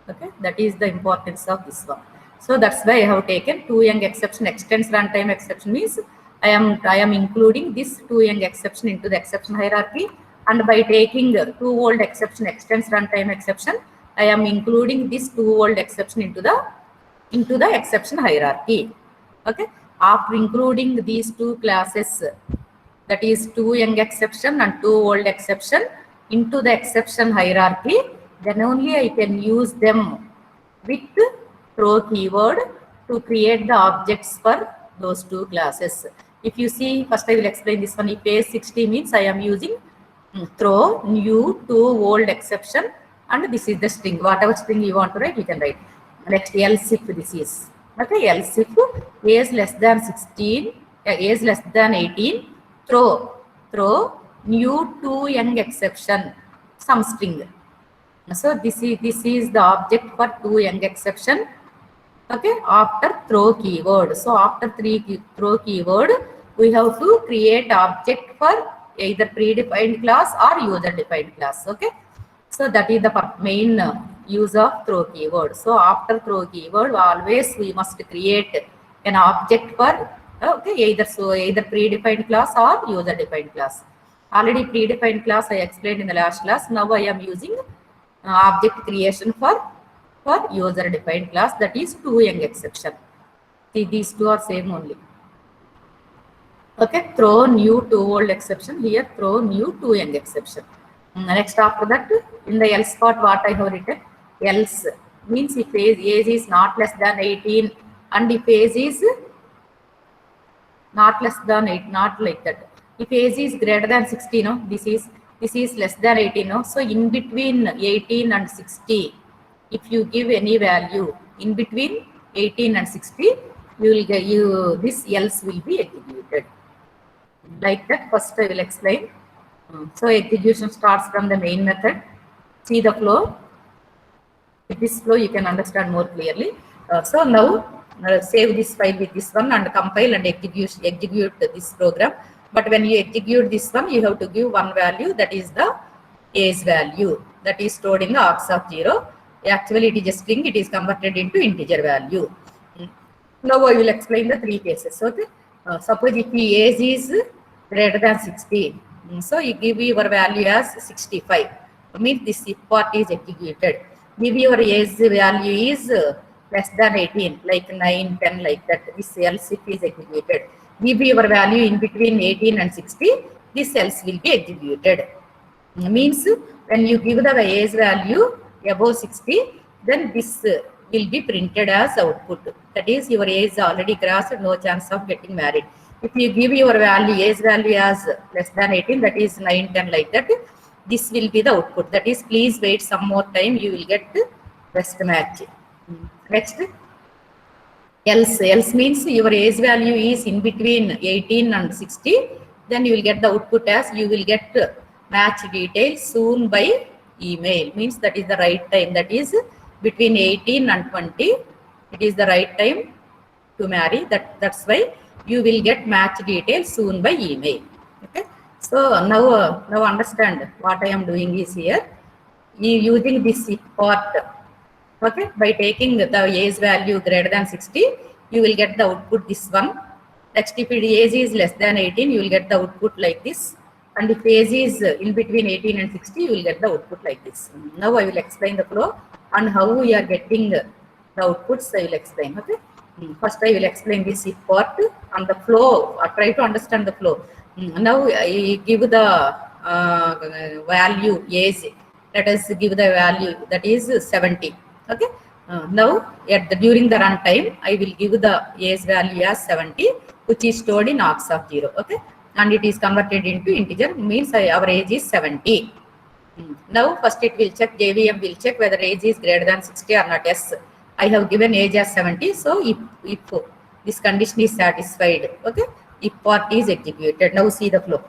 Okay, that is the importance of this one. So that's why I have taken to young exception extends runtime exception. Means I am including this to young exception into the exception hierarchy, and by taking to old exception extends runtime exception, I am including this to old exception into the exception hierarchy. Okay, after including these two classes, that is to young exception and to old exception into the exception hierarchy, then only I can use them with throw keyword to create the objects for those two classes. If you see, first I will explain this one. If age 60 means I am using throw new to old exception, and this is the string. Whatever string you want to write, you can write. Next, else if this is. Okay, else if age less than 16, age less than 18, throw new to young exception, some string. So this is the object for to young exception. Okay, after throw keyword. So after throw keyword, we have to create object for either predefined class or user defined class. Okay, so that is the main use of throw keyword. So after throw keyword, always we must create an object for either predefined class or user defined class. Already predefined class I explained in the last class. Now I am using object creation for user defined class, that is to young exception. See, these two are same only. Okay, throw new to old exception, here throw new to young exception. Next, after that, in the else part, what I have written, else means if age is not less than 18 and if age is not less than 8, not like that. If age is greater than 60, no, this is less than 18, no. So in between 18 and 60, if you give any value in between 18 and 60, you will get this else will be executed. Like that, first I will explain. So execution starts from the main method. See the flow. With this flow, you can understand more clearly. So now save this file with this one and compile and execute this program. But when you execute this one, you have to give one value, that is the age value, that is stored in the args of 0. Actually, it is a string, it is converted into integer value. Now I will explain the three cases. Okay. Suppose if the age is greater than 60, so you give your value as 65. Means this if part is executed. Give your age value is less than 18, like 9, 10, like that. This else if is executed. Give your value in between 18 and 60, this else will be executed. Means when you give the age value above 60, then this will be printed as output. That is, your age already crossed, no chance of getting married. If you give your age value as less than 18, that is 9, 10, like that, this will be the output. That is, please wait some more time, you will get best match. Next, else means your age value is in between 18 and 60, then you will get the output as you will get match details soon by email. Means that is the right time, that is between 18 and 20, it is the right time to marry. That's why you will get match details soon by email. Okay, so now understand what I am doing is here, using this if part. Okay, by taking the age value greater than 60, you will get the output this one. Next, if the age is less than 18, you will get the output like this. And if age is in between 18 and 60, you will get the output like this. Now I will explain the flow and how we are getting the outputs. I will explain. Okay. First, I will explain this if part and the flow. Try to understand the flow. Now I give the value age. Let us give the value, that is 70. Okay. Now during the runtime, I will give the age value as 70, which is stored in args of 0. Okay, and it is converted into integer. Means our age is 70. Now first it will check, JVM will check whether age is greater than 60 or not. Yes, I have given age as 70. So if this condition is satisfied, okay, if part is executed. Now see the flow.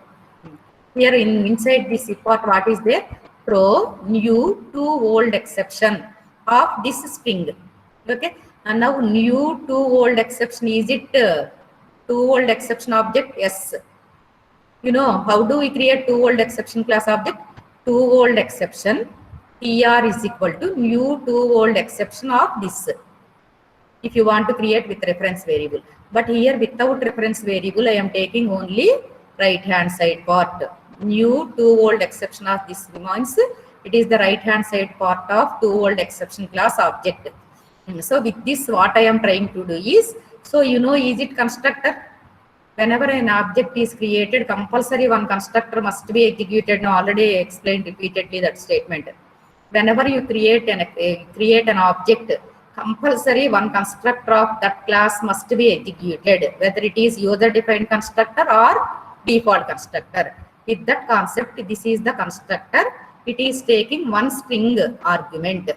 Here inside this if part, what is there? Throw new to old exception of this string. Okay, and now new to old exception, is it to old exception object? Yes. You know how do we create to old exception class object? To old exception tr is equal to new to old exception of this. If you want to create with reference variable, but here without reference variable, I am taking only right hand side part. New to old exception of this means it is the right hand side part of to old exception class object. So with this, what I am trying to do is, so you know, is it constructor? Whenever an object is created, compulsory one constructor must be executed. Now already explained repeatedly that statement. Whenever you create an object, compulsory one constructor of that class must be executed, whether it is user-defined constructor or default constructor. With that concept, this is the constructor. It is taking one string argument.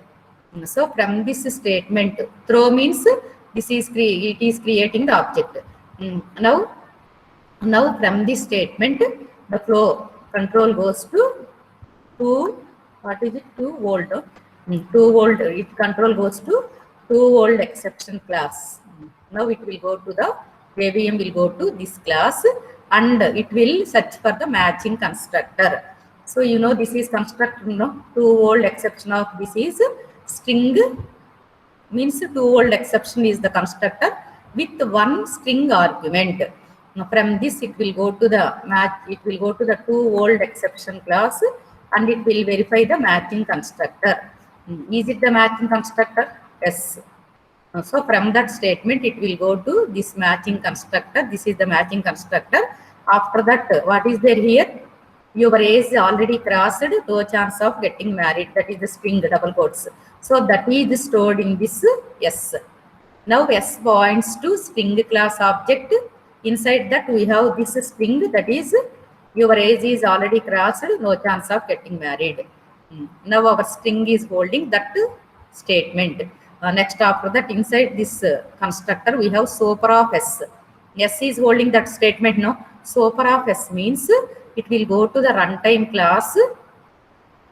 So from this statement, throw means this is it is creating the object. Now from this statement, the flow control goes to what is it? 2 volt. 2 volt. It control goes to 2 volt exception class. Now it will go to the JVM will go to this class and it will search for the matching constructor. So you know this is constructor. 2 volt exception of this is string, means 2 volt exception is the constructor with one string argument. Now from this it will go to the match. It will go to the 2 volt exception class and it will verify the matching constructor. Is it the matching constructor? Yes. So from that statement, it will go to this matching constructor. This is the matching constructor. After that, what is there here? Your age already crossed, no chance of getting married. That is the string, double quotes. So that is stored in this S. Now S points to string class object. Inside that we have this string, that is your age is already crossed, no chance of getting married. Now our string is holding that statement. Next after that, inside this constructor we have super of S. S is holding that statement. No, super of S means it will go to the runtime class,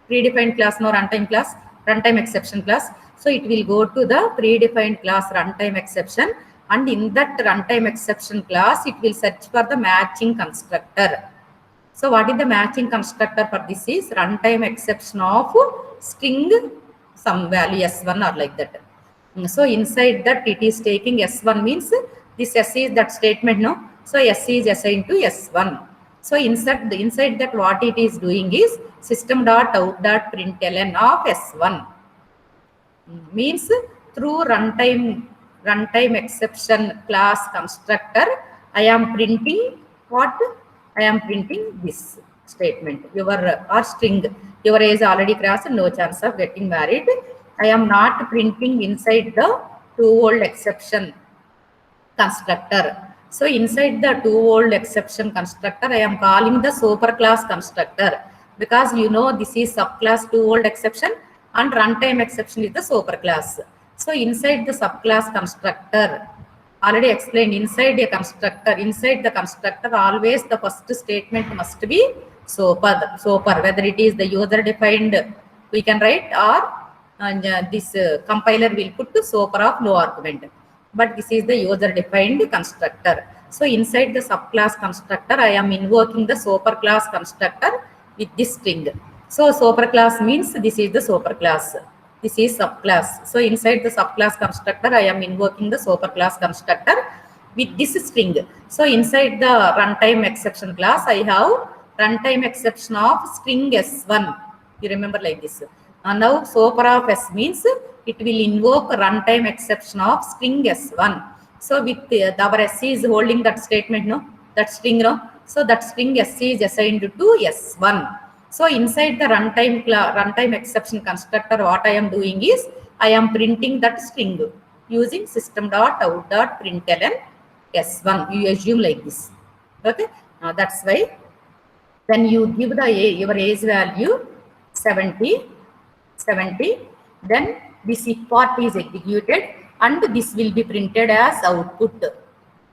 predefined class, no runtime class, runtime exception class. So it will go to the predefined class runtime exception, and in that runtime exception class it will search for the matching constructor. So what is the matching constructor for this is runtime exception of string some value S1 or like that. So inside that it is taking S1 means this S is that statement, no? So S is assigned to S1. So inside that what it is doing is system.out.println of S1. Means through runtime exception class constructor, I am printing what? I am printing this statement. Your string, your age already crossed, no chance of getting married. I am not printing inside the 2 volt exception constructor. So inside the 2 volt exception constructor, I am calling the super class constructor, because you know this is subclass 2 volt exception and runtime exception is the super class. So inside the subclass constructor, already explained, inside the constructor always the first statement must be super, whether it is the user defined we can write, or this compiler will put the super of no argument, but this is the user defined constructor. So inside the subclass constructor I am invoking the super class constructor with this string. So super class means this is the super class, this is subclass. So inside the subclass constructor I am invoking the super class constructor with this string. So inside the runtime exception class I have runtime exception of string S1. You remember like this. Now super of S means it will invoke runtime exception of string S1. So with our S is holding that statement, no, that string, no. So that string S is assigned to S1. So inside the runtime exception constructor, what I am doing is I am printing that string using system.out.println S1. You assume like this. Okay. That's why when you give your age value 70, then this if part is executed and this will be printed as output.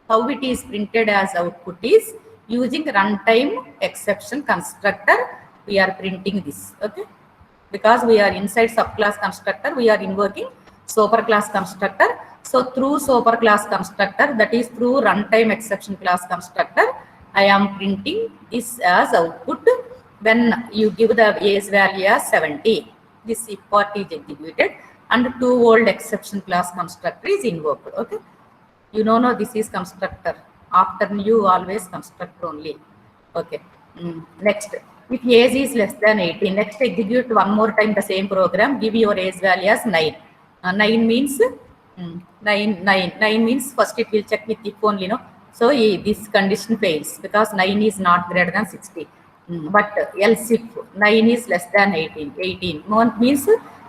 How it is printed as output is using runtime exception constructor. We are printing this, okay? Because we are inside subclass constructor, we are invoking super class constructor. So through super class constructor, that is through runtime exception class constructor, I am printing this as output when you give the age value as 70. This if part is executed and 2 volt exception class constructor is invoked. Okay, you know no, this is constructor. After you always constructor only. Okay. Next, if age is less than 18, next execute one more time the same program. Give your age value as 9. 9 means 9 means first it will check with if only, no. So this condition fails because 9 is not greater than 60. But else if 9 is less than 18 means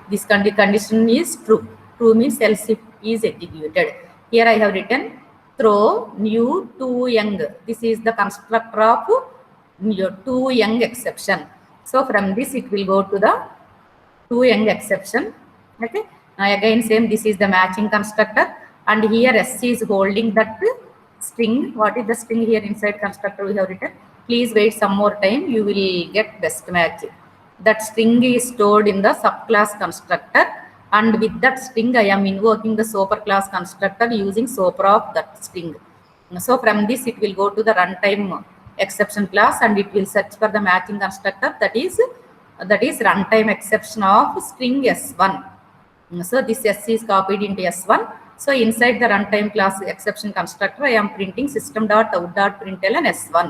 this condition is true true means else if is executed. Here I have written throw new too young. This is the constructor of too young exception. So from this it will go to the too young exception. Okay. Now again same, this is the matching constructor, and here S is holding that string. What is the string here inside constructor we have written? Please wait some more time, you will get best match. That string is stored in the subclass constructor, and with that string I am invoking the superclass constructor using super of that string. So from this it will go to the runtime exception class, and it will search for the matching constructor, that is runtime exception of string S1. So this S is copied into S1. So inside the runtime class exception constructor, I am printing system.out.println S1.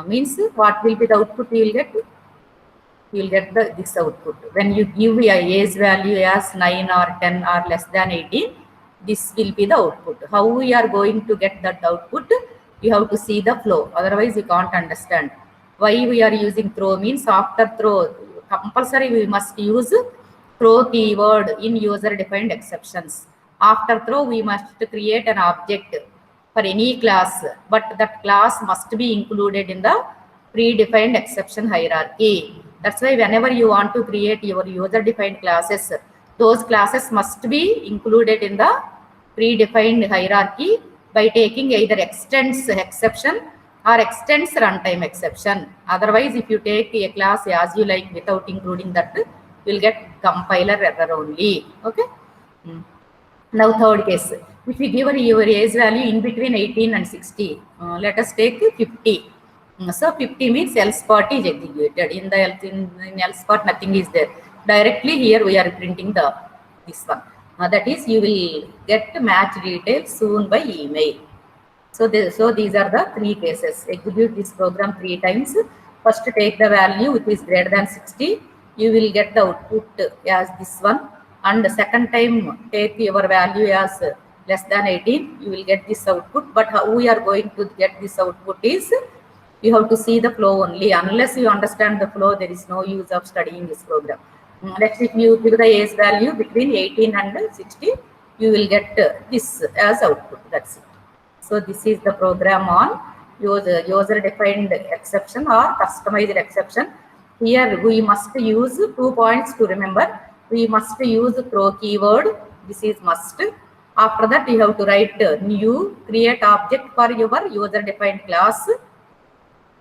Means what will be the output you will get? You will get this output. When you give a age value as 9 or 10 or less than 18, this will be the output. How we are going to get that output? You have to see the flow. Otherwise, you can't understand. Why we are using throw means after throw, compulsory we must use throw keyword in user-defined exceptions. After throw, we must create an object for any class, but that class must be included in the predefined exception hierarchy. That's why whenever you want to create your user-defined classes, those classes must be included in the predefined hierarchy by taking either extends exception or extends runtime exception. Otherwise, if you take a class as you like without including that, you will get compiler error only. Okay. Now third case, if you give your age value in between 18 and 60, let us take 50. So 50 means else part is executed. In else part nothing is there. Directly here we are printing this one. That is, you will get match details soon by email. So these are the three cases. Execute this program 3 times. First take the value which is greater than 60. You will get the output as this one. And the second time take your value as less than 18. You will get this output. But how we are going to get this output is, you have to see the flow only. Unless you understand the flow, there is no use of studying this program. Next, if you give the age value between 18 and 60, you will get this as output. That's it. So this is the program on user-defined exception or customized exception. Here we must use 2 points to remember. We must use throw keyword. This is must. After that, you have to write new create object for your user-defined class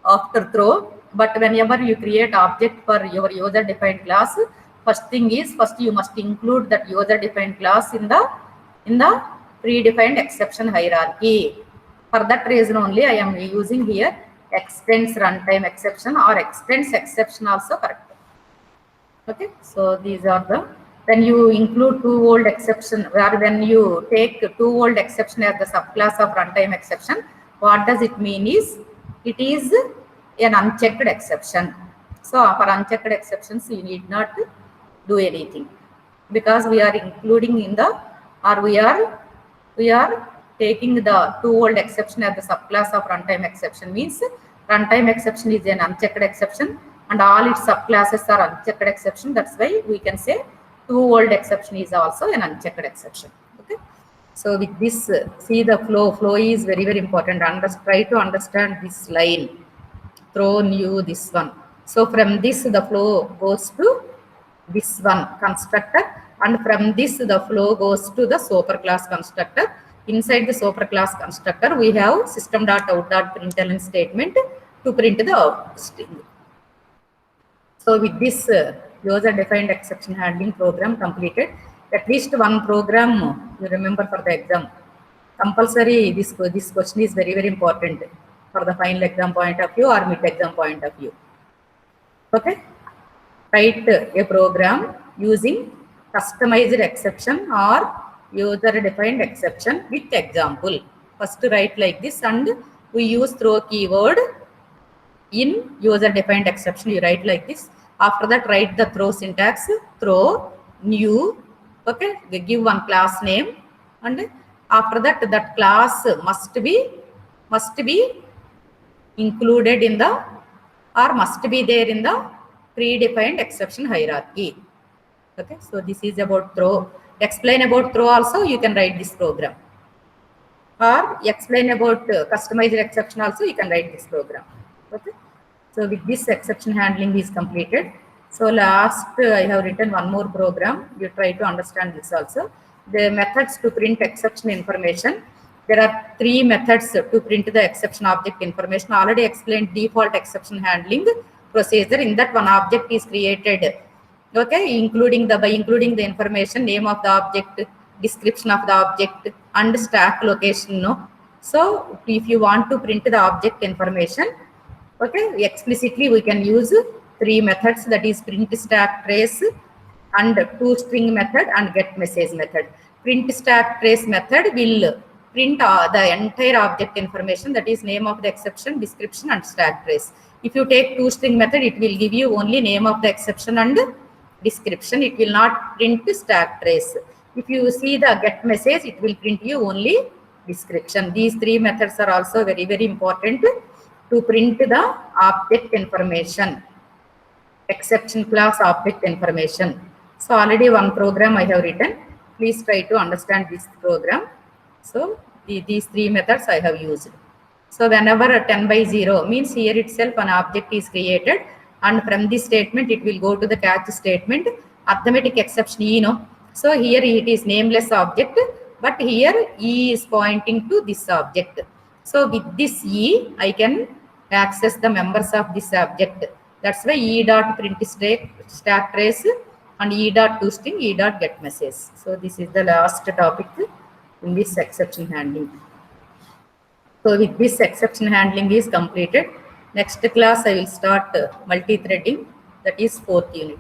after throw. But whenever you create object for your user-defined class, first thing is, first you must include that user-defined class in the predefined exception hierarchy. For that reason only I am using here extends runtime exception or extends exception also correct. Okay, so these are the, when you include too-old exception, where when you take too-old exception as the subclass of runtime exception, what does it mean is, it is an unchecked exception. So for unchecked exceptions, you need not do anything, because we are including in the, or we are taking the too-old exception as the subclass of runtime exception. Means runtime exception is an unchecked exception and all its subclasses are unchecked exception. That's why we can say too-old exception is also an unchecked exception. Okay. So with this, see the flow. Flow is very, very important. Try to understand this line. Throw new this one. So from this, the flow goes to this one constructor, and from this the flow goes to the superclass constructor. Inside the superclass constructor, we have system.out.println statement to print the string. So with this user-defined exception handling program completed, at least one program you remember for the exam. Compulsory, this question is very, very important for the final exam point of view or mid-exam point of view. Okay. Write a program using customized exception or user-defined exception with example. First write like this, and we use throw keyword in user-defined exception. You write like this. After that, write the throw syntax, throw new. Okay, they give one class name, and after that, that class must be included in the, or must be there in the predefined exception hierarchy. Okay, so this is about throw. explain about throw also, you can write this program. Or explain about customized exception also, you can write this program. Okay. So with this exception handling is completed. So last I have written one more program. You try to understand this also. The methods to print exception information. There are 3 methods to print the exception object information. Already explained default exception handling procedure. In that, one object is created. Okay, including the information, name of the object, description of the object, and stack location. No. So if you want to print the object information, okay, explicitly we can use 3 methods, that is print stack trace and toString method and get message method. Print stack trace method will print the entire object information, that is name of the exception, description and stack trace. If you take toString method, it will give you only name of the exception and description. It will not print stack trace. If you see the get message, it will print you only description. These 3 methods are also very, very important to print the object information, exception class object information. So already one program I have written. Please try to understand this program. So these 3 methods I have used. So whenever a 10 by 0 means here itself an object is created, and from this statement it will go to the catch statement, arithmetic exception E, no. So here it is nameless object, but here E is pointing to this object. So with this E, I can access the members of this object. That's why E dot print stack trace and E dot toString, E dot get message. So this is the last topic in this exception handling. So with this exception handling is completed. Next class I will start multi-threading, that is 4th unit.